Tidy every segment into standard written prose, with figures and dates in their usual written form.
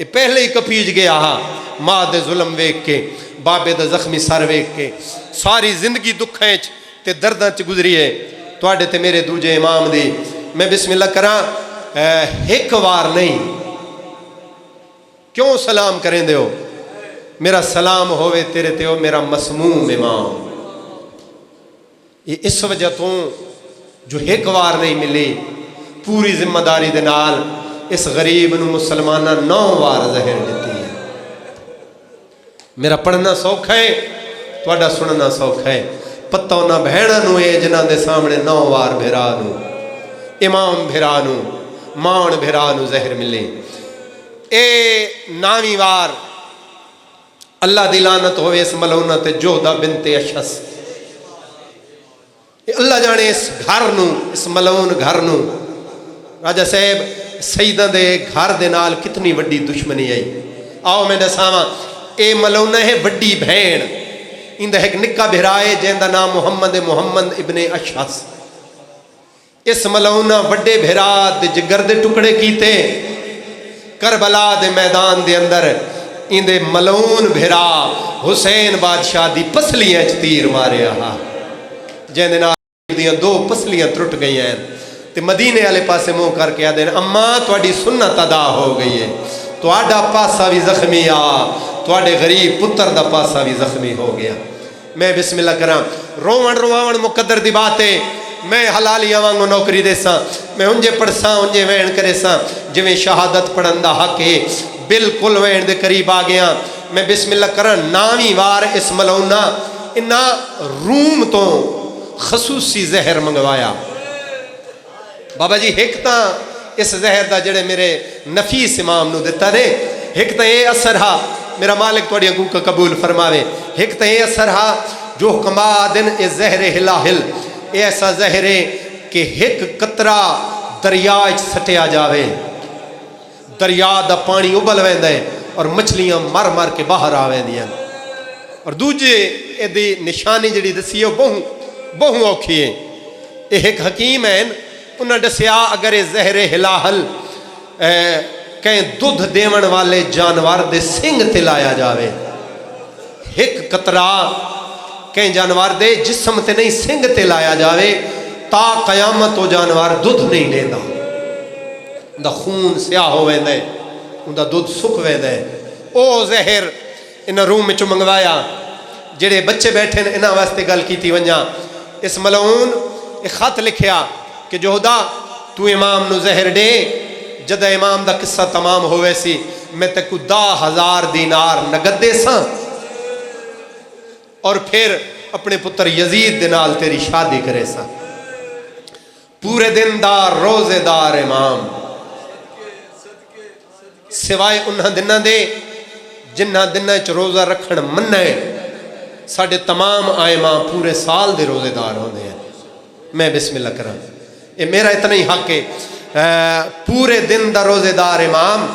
یہ پہلے ہی کپیج گیا ہاں ماں دے ظلم ویک کے بابے دا زخمی سر ویک کے ساری زندگی دکھیں تے درداں چ گزری ہے تواڈے تے میرے دوجے امام دی میں بسم اللہ کراں ایک وار نہیں کیوں سلام کریں دے ہو میرا سلام ہوئے تیرے تے ہو میرا مسموم امام یہ اس وجہ تو جو ایک وار نہیں ملی پوری ذمہ داری دے نال اس غریب نو مسلمانہ 9 وار زہر دیتی ہے میرا پڑھنا سوکھا ہے تواڈا سننا سوکھا ہے پتہ نہ بہنا نو اے جنہاں دے سامنے 9 وار بھرا نو امام بھرا نو مان بھرا نو زہر ملے اے 9ویں وار اللہ دی لعنت ہوئے اس ملعونہ تے جوہدہ بنت اشس اللہ جانے اس گھر نو اس ملعون گھر نو راجہ صاحب سیدہ دے گھر دے نال کتنی وڈی دشمنی آئی آؤ میں دساواں اے ملعونہ ہے وڈی بہن اندہ ایک نکا بھرائے جہندہ نام محمد ابن اشعث اس ملعونہ وڈے بھرا دے جگر دے ٹکڑے کیتے کربلا دے میدان دے اندر اندے ملعون بھرا حسین بادشاہ دی پسلیاں چ تیر مارے آہا جہندے نال دیاں 2 پسلیاں ٹرٹ گئی ہیں تے مدینے والے پاسے منہ کر کے آدھے اماں تواڈی سنت ادا ہو گئی ہے تواڈا پاسا بھی زخمی آ تواڈے غریب پتر دا پاسا بھی زخمی ہو گیا میں بسم اللہ کراں روون رواون مقدر دی بات ہے میں حلالیاں وانگو نوکری دے ساں میں انجے پڑھساں انجے وین کرے ساں جویں شہادت پڑھن دا حق ہے بالکل وین دے قریب آ گیا میں بسم اللہ کراں 9ویں وار اس ملعونہ انہاں روم تو خصوصی زہر منگوایا بابا جی ایک تا اس زہر دا جڑے میرے نفیس امام نو دیتا نے ایک تا یہ اثر ہا میرا مالک توڑی اگو کا قبول فرماوے ایک تا یہ اثر ہا جو کما دن اے زہر ہلاہل اے ایسا زہر ہے کہ ایک قطرہ دریاج سٹیا جاوے دریا دا پانی ابل ویندہ ہے اور مچھلیاں مر مر کے باہر آویں دیاں اور دوجے اے دی نشانی جڑی دسی ہے بہو اوکھی ہے ایک حکیم ہے انہاں دسیا اگر یہ زہر ہلاہل کہیں دودھ دیون والے جانور دے سنگ تے لایا جاوے ایک قطرہ کہیں جانور دے جسم تے نہیں سنگ تے لایا جاوے تا قیامت و جانور دودھ نہیں لینا دا خون سیاہ ہو ویندہ ہے دا دودھ سکھ ویندہ ہے او زہر انہاں روم میں چو منگوایا جڑے بچے بیٹھے انہاں واسطے گل کی تھی ونجا اس ملعون ایک خط لکھیا کہ جوہدہ تو امام نو زہر دے جدہ امام دا قصہ تمام ہوئے سی میں تے کو 10,000 دینار نگد دے ساں اور پھر اپنے پتر یزید دنال تیری شادی کرے ساں پورے دن دار روزے دار امام سوائے انہاں دنہ دے جنہ دنہ چ روزہ رکھن منہ ہے ساڑھے تمام آئماں پورے سال دے روزے دار ہوندے ہیں میں بسم اللہ کروں یہ میرا اتنا ہی حق ہے پورے دن دا روزے دار امام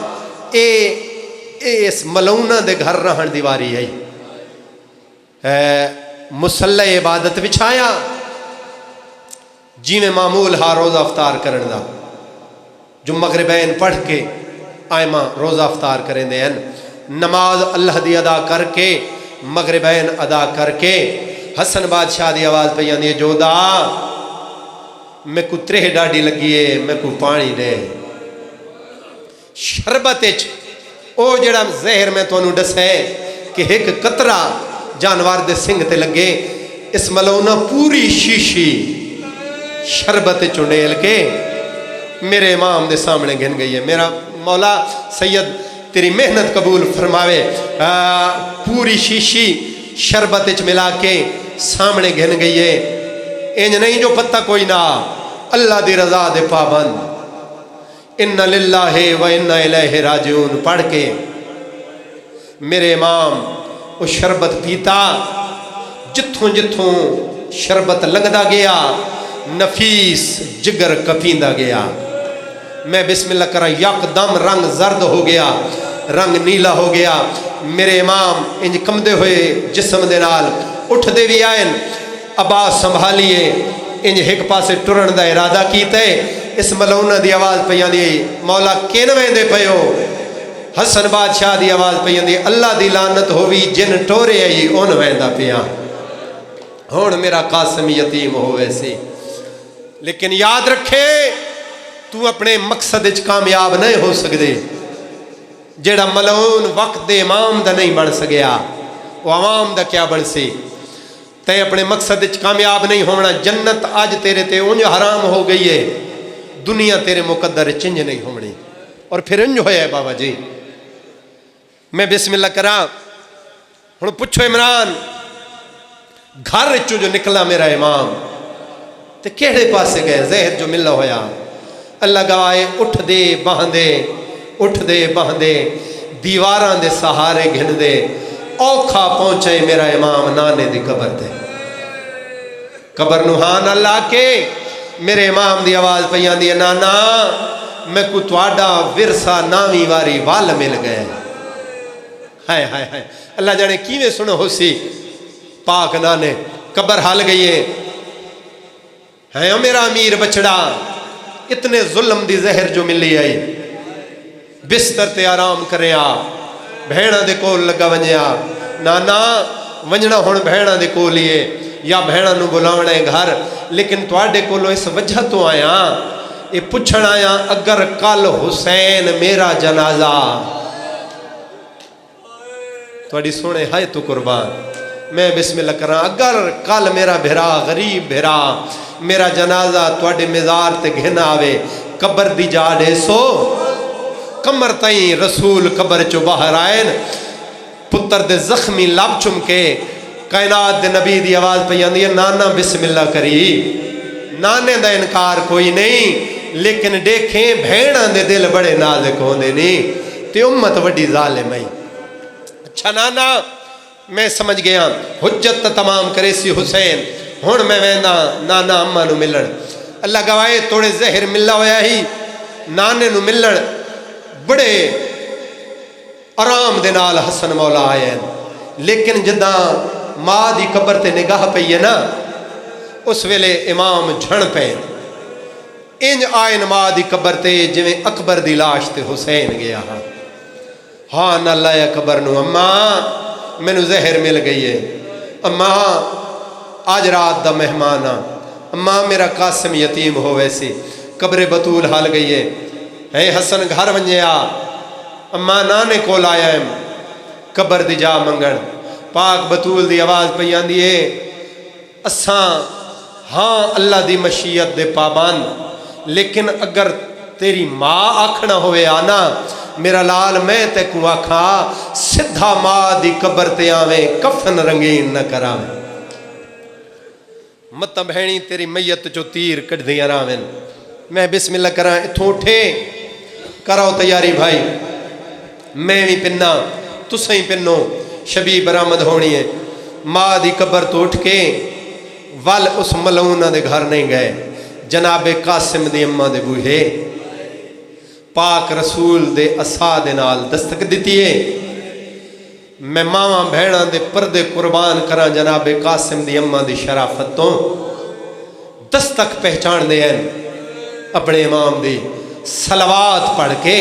اس ملعونہ دے گھر رہن دیواری ہے مسلح عبادت بچھایا جی میں معمول ہا روزہ افطار کرن دا جو مغربین پڑھ کے آئمہ روزہ افطار کریں دے ہیں نماز اللہ دی ادا کر کے مغربین ادا کر کے حسن بادشاہ دی آواز پہ یعنی جوہدہ میں کو ترہ ڈاڑی لگیے میں کو پانی دے شربت اچ او جڑا زہر میں تو انہوں ڈس ہے کہ ایک قطرہ جانوار دے سنگ تے لگے اس ملعونہ پوری شیشی شربت چنڈیل کے میرے امام دے سامنے گھن گئی ہے میرا مولا سید تیری محنت قبول فرماوے پوری شیشی شربت اچ ملا کے سامنے گھن گئی ہے انج نہیں جو پتہ کوئی نہ اللہ دی رضا دے پابند ان للہ و ان الیہ راجعون پڑھ کے میرے امام وہ شربت پیتا جتھوں جتھوں شربت لگدا گیا نفیس جگر کپیندا گیا میں بسم اللہ کرا یکدم رنگ زرد ہو گیا رنگ نیلا ہو گیا میرے امام انج کمدے ہوئے جسم دے نال اٹھ دے بھی آئین عباس سنبھالیے انج ایک پاسے ٹرن دا ارادہ کیتے اس ملعونہ دی آواز پہ یعنی مولا کین ویندے پیو حسن بادشاہ دی آواز پہ اندی اللہ دی لعنت ہووی جن ٹورے آئی اون ویندا پیا ہون میرا قاسم یتیم ہوئے سی لیکن یاد رکھے تو اپنے مقصد اچ کامیاب نہیں ہو سکدے جیڑا ملعون وقت دے امام دا نہیں بن سگیا وہ عوام دا کیا بن سی تے اپنے مقصد اچ کامیاب نہیں ہونا جنت آج تیرے تے انج حرام ہو گئی ہے دنیا تیرے مقدر چنج نہیں ہونی اور پھر انج ہویا ہے بابا جی میں بسم اللہ کرا ہن پوچھو عمران گھر چو جو نکلا میرا امام تے کیڑے پاسے گئے زہر جو ملا ہویا اللہ گواہے اٹھ دے باندے دیواراں دے سہارے گھن دے اوکھا پہنچے میرا امام نانے دی قبر دے قبر نوحان اللہ کے میرے امام دی آواز پیان دی نانا میں کو تواڈا ورثہ نامی واری وال مل گئے ہائے ہائے ہائے اللہ جانے کیویں سنو ہو سی پاک نانے قبر حال گئی ہے میرا امیر بچڑا اتنے ظلم دی زہر جو ملی آئی بستر تے آرام کرے آ بھیڑاں دے کول لگا ونجیا نانا ونجنا ہون بھیڑاں دے کولیے یا بھیڑاں نو بلاونا ہے گھر لیکن تواڈے کولو اس وجہ تو آیا یہ پوچھن آیا اگر کل حسین میرا جنازہ تواڈی سونے ہائے تو قربان میں بسم اللہ کراں اگر کل میرا بھرا غریب بھرا میرا جنازہ تواڈے مزار تے گھن آوے قبر دی جا دے سو کمر تائیں رسول قبر چو باہر آئین پتر دے زخمی لب چمکے کائنات دے نبی دی آواز پہ آندی ہے نانا بسم اللہ کری نانے دا انکار کوئی نہیں لیکن دیکھیں بھیڑاں دے دل بڑے نازک ہوندے نہیں تے امت وڈی ظالم ہے اچھا نانا میں سمجھ گیا حجت تمام کرے سی حسین ہون میں وینا نانا اماں نو ملن اللہ گواہے توڑے زہر ملا ہویا ہی نانے نو ملن بڑے آرام دے نال حسن مولا آئے لیکن جداں ماں دی قبر تے نگاہ پئی ہے نا اس ویلے امام جھڑ پے انج آئین ماں دی قبر تے جویں اکبر دی لاش تے حسین گیا ہاں نہ لایا قبر نو اماں مینوں زہر مل گئی ہے اماں آج رات دا مہمان اماں میرا قاسم یتیم ہوئے سی قبر بطول حال گئی ہے اے حسن گھر ونجیا اماں نانے کول آیا ہے قبر دی جا منگن پاک بطول دی آواز پہ آندی ہے اساں ہاں اللہ دی مشیت دے پابند لیکن اگر تیری ماں آکھنا ہوئے آنا میرا لال میں تے کو آکھا سدھا ماں دی قبر تے آویں کفن رنگین نہ کراویں مت بہنی تیری میت چو تیر کٹ دیا راویں میں بسم اللہ کراں اتھوں اٹھے کراؤ تیاری بھائی میں بھی پننا تسیں ہی پنو شبی برآمد ہونی ہے ماں دی قبر تو اٹھ کے ول اس ملعونہ دے گھر نہیں گئے جناب قاسم دی اماں دے بوہے پاک رسول دے عصا دے نال دستک دیتی ہے میں ماں بھیڑاں دے پردے قربان کراں جناب قاسم دی اماں دی شرافت تو دستک پہچان دے ہیں اپنے امام دی صلوات پڑھ کے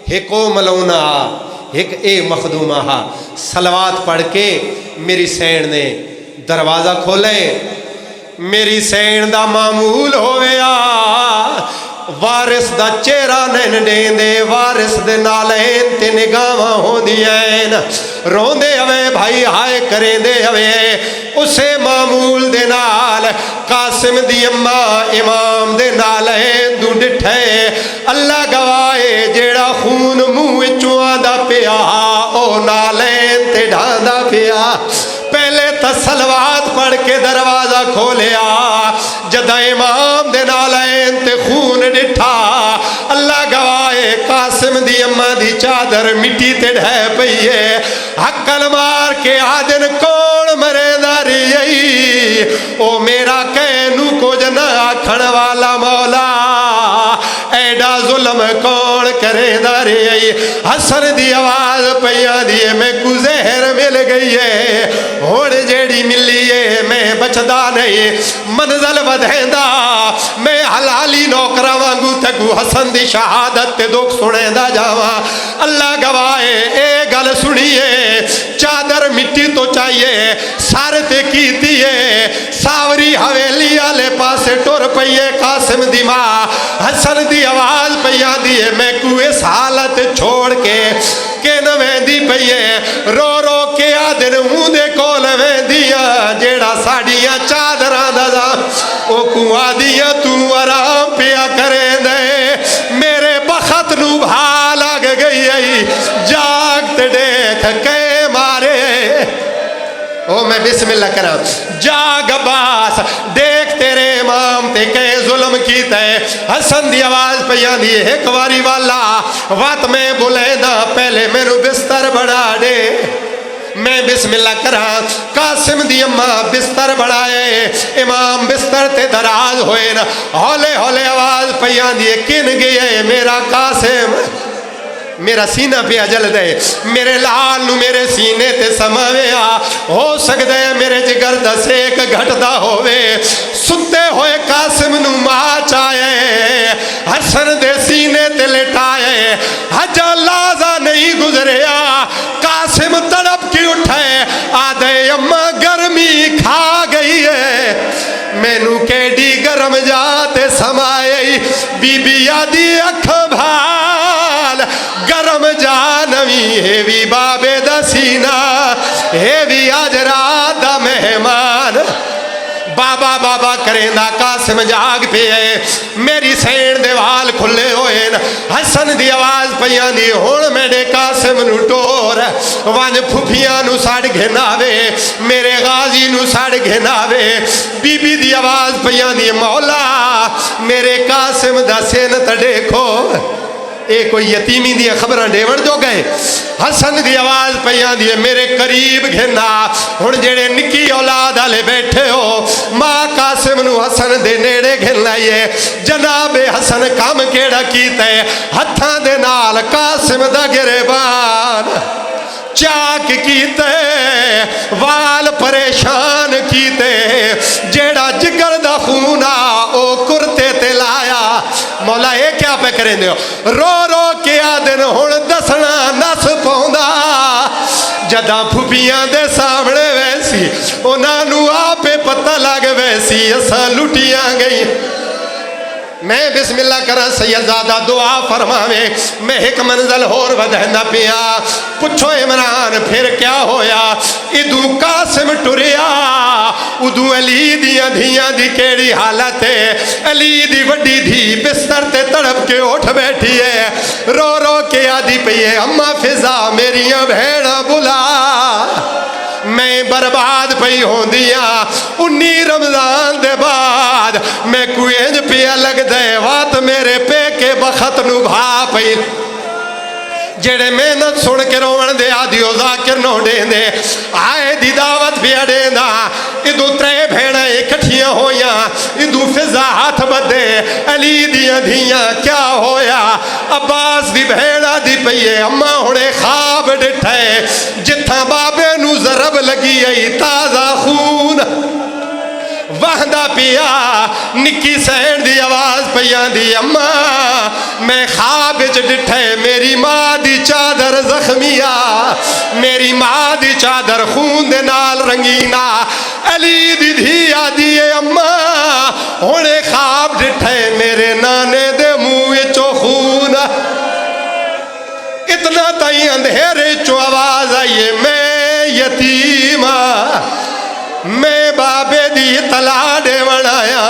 ایک او ملعونہ ایک اے مخدومہ صلوات پڑھ کے میری سین نے دروازہ کھولے میری سین دا معمول ہویا وارث دا چہرہ نین دین دے وارث دے نالین تے نگاواں ہوندیاں روندے ہوئے بھائی ہائے کریں دے ہوئے اسے معمول دے نال قاسم دی اماں امام دے نالین دو ڈٹھے اللہ گواہے جیڑا خون منہ چواں دا پیا او نالین تے ڈھاندا پیا پہلے تسلوات پڑھ کے دروازہ کھولیا جدہ امام دے نالین تے خون ڈٹھا اللہ گواہے قاسم دی اماں دی چادر مٹی تے ڈھے پئیے حقل مار کے آدن کون مرے داری یہی او میرا کہنو کو جنا کھڑ والا مولا ایڈا ظلم ظلم کون کرے دارے آئی حسن دی آواز پیاں دیئے میں کو زہر مل گئی ہے ہوڑ جیڑی ملی ہے میں بچدا نہیں منزل ودھیندہ میں حلالی نوکرہ وانگو تکو حسن دی شہادت تے دکھ سنے دا جاواں اللہ گواہے اے گل سنیے چادر مٹی تو چاہیے سارے تے کیتی ہے ساوری حویلی آلے پاسے ٹور پئیے قاسم دی ماں حسن دی آواز پیا دیئے میں کو اس حالت چھوڑ کے نویں دی پئیے رو رو کے آدن ہوں دے کول میں دیا جیڑا ساڑیاں چادران دا او کو آدیاں تو آرام پیا کرے دے میرے بخت نو بھا لگ گئی ہے جاگت دیکھ کے مارے او میں بسم اللہ کرا جاگ عباس دیکھ تیرے امام تے کئے ظلم کیتا ہے حسن دی آواز پیان دی ایک واری والا وات میں بلیدہ پہلے میں نو بستر بڑھا دے میں بسم اللہ کرا قاسم دی اماں بستر بڑھائے امام بستر تے دراز ہوئے نا ہولے ہولے آواز پیان دی کن گئے میرا قاسم میرا سینہ پہ جل دے میرے لال نو میرے سینے تے سماوے ہو سکتا ہے میرے جگر دا سیک گھٹدا ہوئے ستے ہوئے قاسم نو ماں چاہے حسن دے سینے تے لٹائے حجا لازہ نہیں گزریا قاسم تڑپ کی اٹھائے آدھے اماں گرمی کھا گئی ہے میں نو کیڈی گرم جاتے سمائے بی بی یادی اکھ بھال گرم جانوی ہے وی بابے دا سینہ ہے وی آجرا دا مہمان بابا بابا کریں دا قاسم جاگ پہ ہے میری سین دیوال کھلے ہوئے حسن دی آواز پیاں دی ہون میرے قاسم نو ٹور وانج پھپیاں نو ساڑ گھناوے میرے غازی نو ساڑ گھناوے بی بی دی آواز پیاں دی مولا میرے قاسم دا سینت دیکھو اے کوئی یتیمی دی خبران ڈیوڑ جو گئے حسن دی آواز پیاں دی میرے قریب گھنا ہن جڑے نکی اولاد آلے بیٹھے ہو ماں قاسم نو حسن دے نیڑے گھن لائیے جناب حسن کام کیڑا کیتا ہے ہتھاں دے نال قاسم دا گریبان چاک کیتے وال پریشان کیتے جیڑا جگر دا خونا او کرتے تے لایا مولا اے کیا پہ کریں دے رو رو کے آدن ہون دسنا نس پوندا جدہ پھوپیاں دے سامنے ویسی انہوں آپے پتہ لگ ویسی اسا لٹیاں گئی میں بسم اللہ کرا سیدزادہ دعا فرماوے میں ایک منزل ہور ودہندہ پیا پچھو عمران پھر کیا ہویا ادو قاسم ٹریا ادو علی دیاں دھیاں دی کیڑی حالت ہے علی دی وڈی دھی بستر تے تڑپ کے اٹھ بیٹھی ہے رو رو کے آدھی پئیے اماں فضا میریاں بھیڑا بلا میں برباد پئی ہوں دیا 19 رمضان دے بعد میں کوئی انج پیا لگ دے وات میرے پے کے بخت نو بھا پئی جڑے محنت سن کے روان دے آدھیو ذاکر نو دے دے آئے دی دعوت پیا دے دا ادو ترے بھیڑا اکٹھیاں ہویاں ادو فضا ہاتھ بدے علی دیاں دھیاں کیا ہویا عباس دی بھیڑا دی پئیے اماں ہونے خواب ڈٹھے جتھاں بابے نو ضرب لگی ای تازہ خون وحدہ پیا نکی سین دی آواز پیاں دی اماں میں خواب ڈٹھے میری ماں دی چادر زخمیا میری ماں دی چادر خون دے نال رنگینا علی دی دھی آدھی اماں ہونے خواب ڈٹھے میرے نانے دے منہ چو خون اتنا تائیں اندھیرے چو آواز آئیے میں یتیمہ میں بابے دی طلاع دے وڑایا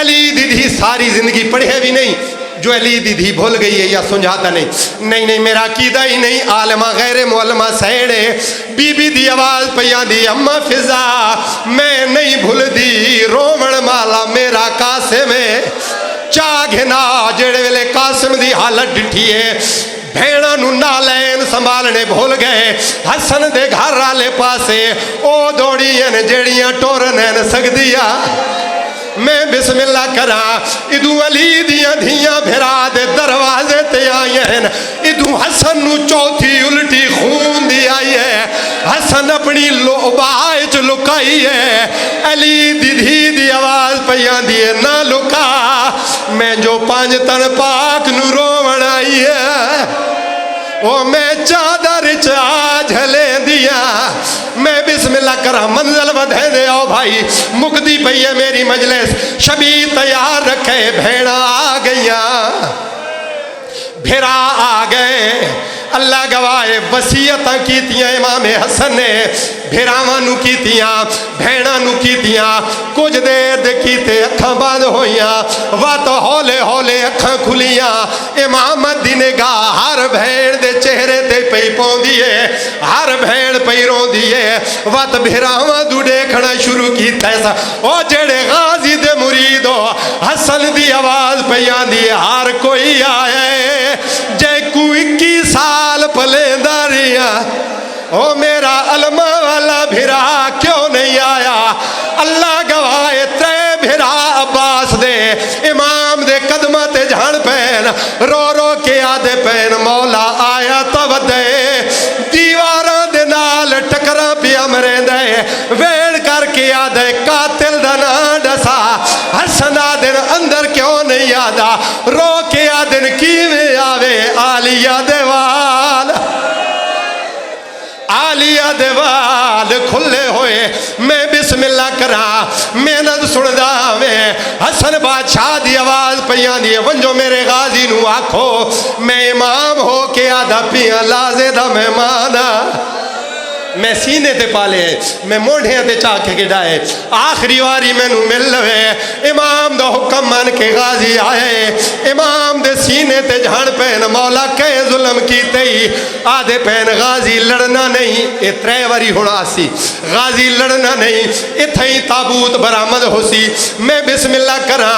علی دی دھی ساری زندگی پڑھے بھی نہیں جو علی دی دھی بھول گئی ہے یا سنجھاتا نہیں میرا عقیدہ ہی نہیں عالمہ غیر معلمہ سیڑے بی بی دی آواز پیاں دی اماں فضا میں نہیں بھول دی رومن مالا میرا قاسم ہے چاگھنا جڑے ویلے قاسم دی حالت ڈٹھی ہے بھیڑا نو نالین سنبھالنے بھول گئے حسن دے گھر آلے پاسے او دوڑی ان جڑیاں ٹورن این سک دیا میں بسملہ کرا ادو علی دیاں دھیاں بھرا دے دروازے تے آئی ہیں ادو حسن نو چوتھی الٹی خون دی آئی ہے حسن اپنی لوبائے چ لکائی ہے علی دی دھی دی آواز پیاں دیے نہ لکا میں جو پانچ تن پاک نو روون آئی ہے وہ میں چادر چا جھلے دیا میں بسم اللہ کرا منزل ودھے دے آؤ بھائی مکدی پئی ہے میری مجلس شبی تیار رکھے بھیڑا آ گیا بھیرا آ گئے اللہ گواہے وصیتاں کیتیاں امام حسن نے بھیراواں نو کیتیاں بھیڑاں نو کیتیاں کچھ دیر دے کیتے اکھاں بند ہویاں وات ہولے ہولے اکھاں کھلیاں امام دی نگاہ ہر بھیڑ دے چہرے تے پئی پوندی ہے ہر بھیڑ پئی روندی ہے وات بھیراواں دو دیکھنا شروع کیتا ہے او جڑے غازی دے مرید ہو حسن دی آواز پئی آندی ہے ہر کوئی آئے جے کوئی 21 سال پلے داریاں او میرا علمہ والا بھیرا کیوں نہیں آیا اللہ گواہے تے بھیرا عباس دے امام دے قدمہ تے جھان پین رو رو کے آدھے پین مولا آیا تو دے دیواراں دے نال ٹکرا پیا مرین دے ویڑ کر کے آدھے قاتل دنا ڈسا حسن آدھن اندر کیوں نہیں آدھا رو کے آدھن کیویں آوے آلیہ دیوال آلیہ دیوال کھلے ہوئے میں بسم اللہ کرا محنت سندا میں حسن بادشاہ دی آواز پیان دی ونجو میرے غازی نو آکھو میں امام ہو کے آدھا پیاں لازے دا مہمانا میں سینے تے پالے میں موڑھیاں تے چاہ کے گڑائے آخری واری میں نو مل لوے امام دا حکم مان کے غازی آئے امام دے سینے تے جھان پہن مولا کہے ظلم کیتے ہی آدھے پہن غازی لڑنا نہیں اے ترے واری ہونا سی غازی لڑنا نہیں اتھائی تابوت برآمد ہو سی میں بسم اللہ کرا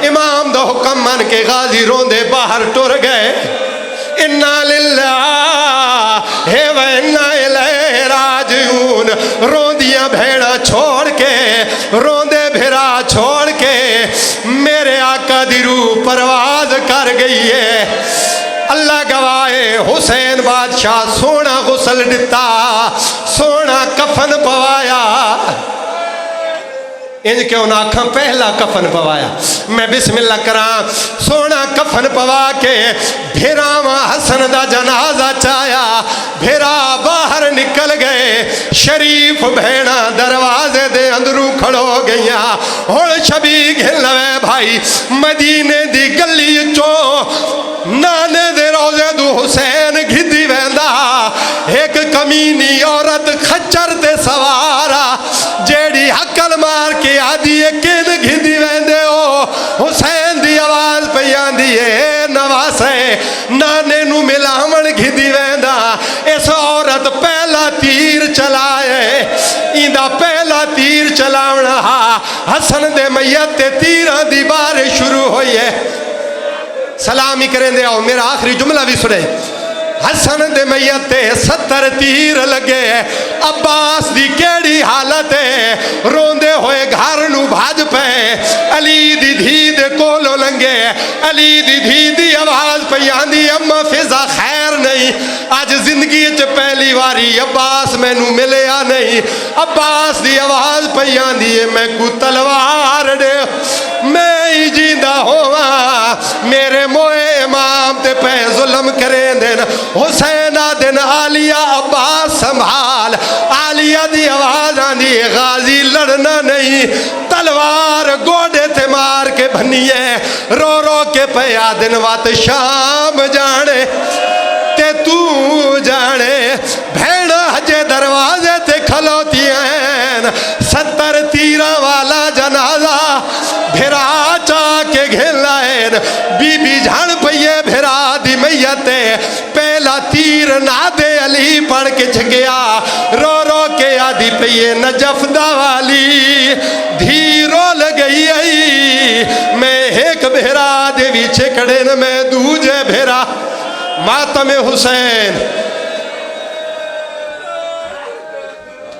امام دا حکم مان کے غازی روندے باہر ٹر گئے اِنَّا لِلَّهِ وَإِنَّا إِلَيْهِ راجعون روندیاں بھیڑا چھوڑ کے روندے بھیڑا چھوڑ کے میرے آقا دی روح پرواز کر گئی ہے اللہ گواہے حسین بادشاہ سونا غسل ڈتا سونا کفن پوایا انج کیوں نہ آکھاں پہلا کفن پوایا میں بسم اللہ کرام سونا کفن پوا کے بھیراواں حسن دا جنازہ چایا بھیرا باہر نکل گئے شریف بھیڑا دروازے دے اندروں کھڑو گئیاں ہون شبی گھن لوے بھائی مدینے دی گلی چو نانے دے روزے دو حسین گھدی ویندا ایک کمینی عورت خچر دے سوارا جیڑی حقل مار کے آدھی کن گھدی ویندے ہو حسین دی آواز پیان دیئے نواسے نانے نو ملاون گھدی ویندا اس عورت پہلا تیر چلائے ایندہ پہلا تیر چلاونا حسن دے میت تیران دی بارش شروع ہوئی ہے سلامی کریں دے آؤ میرا آخری جملہ بھی سنے حسن دے میت 70 تیر لگے عباس دی کیڑی حالت ہے روندے ہوئے گھر نو بھاج پہ علی دی دھی دے کولو لنگے علی دی دھی دی آواز پیان دی اما فضا خیر نہیں آج زندگی چ پہلی واری عباس میں نو ملیا نہیں عباس دی آواز پیان دی میں کو تلوار دے میں ہی جیندہ ہوا میرے موئے امام تے پہ ظلم کریں دینا حسین دن آلیہ عباس سنبھال آلیہ دی آواز آندی غازی لڑنا نہیں تلوار گوڑے تے مار کے بھنیے رو رو کے پیا دن وات شام جانے تے تو جانے بھیڑ حجے دروازے تے کھلوتی ہیں 70 تیرہ والا جنازہ بھیرا چاہ کے گھن لائن بی بی جھان پئیے بھیرا دی میتے پہلا تیر نادے علی پڑھ کے جھگیا رو رو کے آدھی پئیے نجف دا والی دھیرو لگئی آئی میں ایک بھیرا دے ویچے کڑے میں دوجے بھیرا ماتم حسین